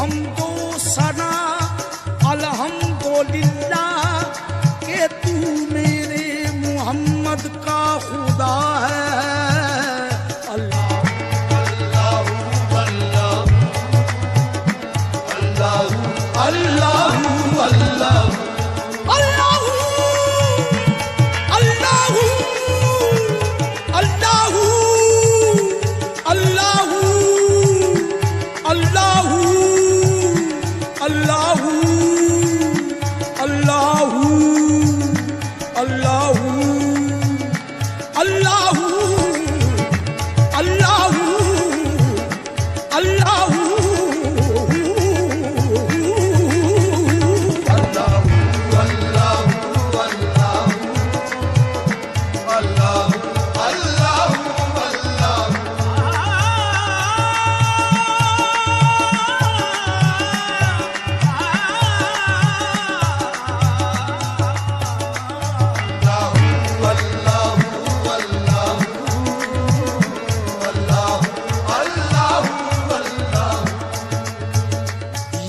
हमदो सना अल्हम्दुलिल्लाह के तू मेरे मोहम्मद का खुदा है।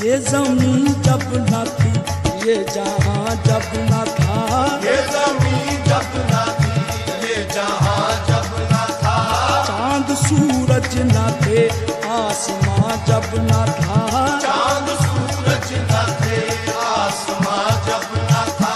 ये ज़मीं जब न थी, ये जहां जब न था, ये ज़मीं जब न थी, ये जहां जब न था, चांद सूरज न थे, आसमां जब न था, चांद सूरज न थे, आसमां जब न था,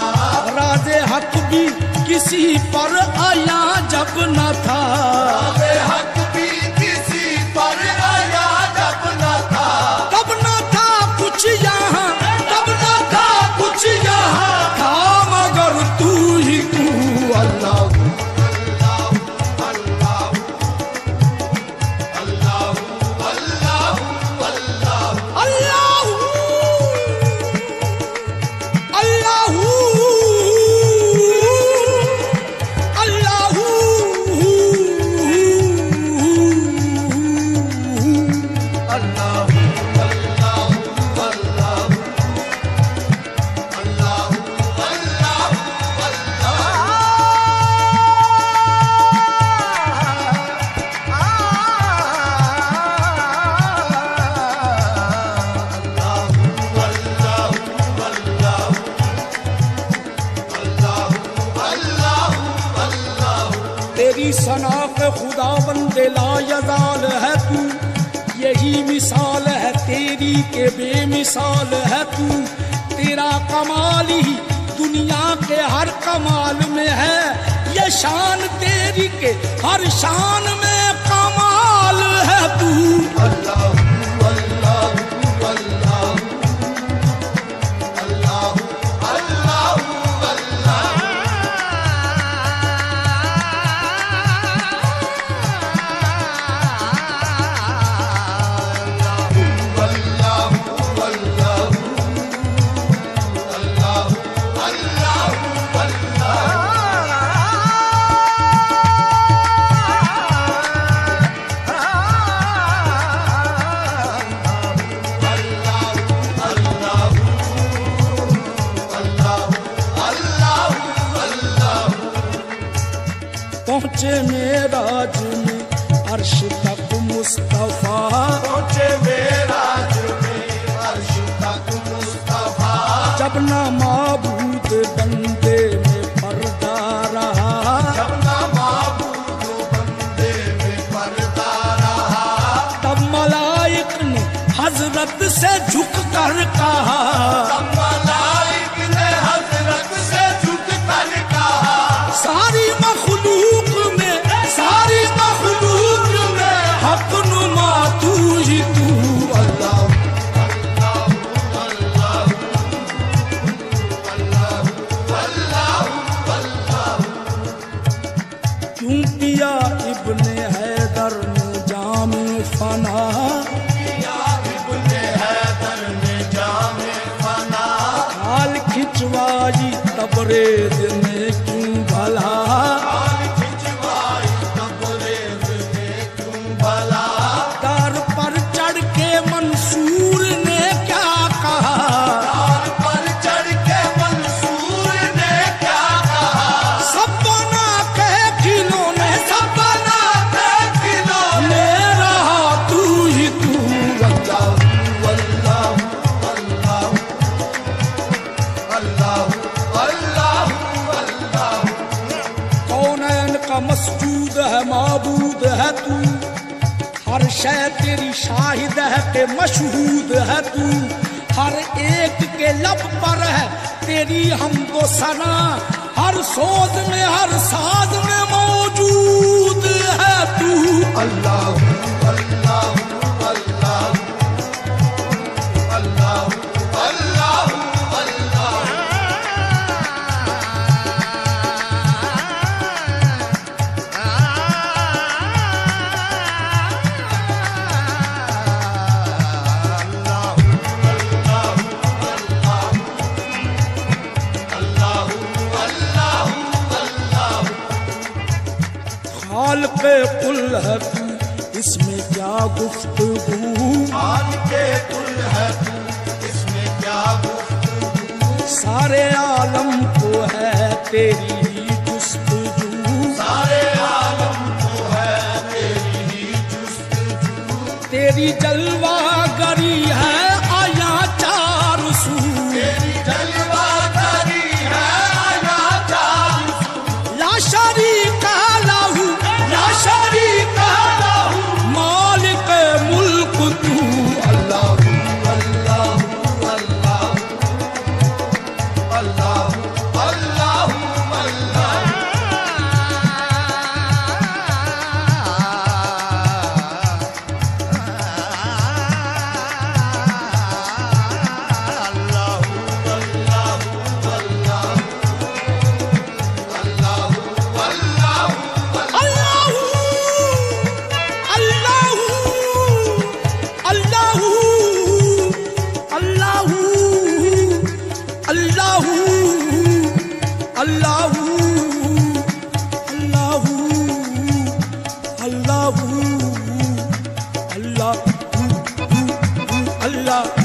राज़े हक भी किसी पर आया जब न था, राज़े हक भी किसी पर आया जब न था, तब न था कुछ यहाँ, तब न था कुछ यहाँ, था मगर तू ही तू। अल्लाह तेरी सनाख खुदा बंदे लायज़ाल है तू, यही मिसाल है तेरी के बेमिसाल है तू। तेरा कमाल ही दुनिया के हर कमाल में है, ये शान तेरी के हर शान में कमाल है तू। अल्लाह अल्लाह अल्लाह पहुँचे मेराज में अर्श तक मुस्तफा, पहुँचे मेराज में अर्श तक मुस्तफा, जब ना माबूद बंदे में पर्दा रहा, जब ना माबूद बंदे में पर्दा रहा, तब मलाइक ने हजरत से झुक कर कहा, तब मलाइक ने हजरत से झुक कर कहा, सारी मखलूक में, सारी मखलूक में हक नुमा तू ही तू। अल्लाह क्यों पिया इब्ने हैदर ने जामे फना, इब्ने हैदर ने जामे फना, हाल खिंचवाई तबरेज ने क्यों भला, हाल खिंचवाई तबरेज ने क्यों भला, दर पर चढ़ के मंसूर ने क्या कहा, दर पर चढ़ के मंसूर ने क्या कहा, सब बना के खिलौने, सब बना के खिलौने रहा तू ही तू। अल्लाह अल्लाह शय तेरी शाहिद है के मशहूद है तू, हर एक के लब पर है तेरी हमदो सना, हर सोच में हर साज में मौजूद है तू। अल्लाह अल्लाह अल्लाह अल्लाह अल्लाह खालिक़े कुल है तू, इसमें क्या गुफ्तगू, खालिक़े कुल है तू, इसमें क्या गुफ्तगू, सारे आलम को है तेरी ही जुस्तजू, सारे आलम को है तेरी ही जुस्तजू, तेरी जलवागरी है आया चार सू, तेरी जलवागरी है आया चार सू, ला शरीका लहू ला शरीका लहू, मालिक मुल्क तू। अल्लाह अल्लाह अल्लाह अल्लाह अल्लाह अल्लाह Allah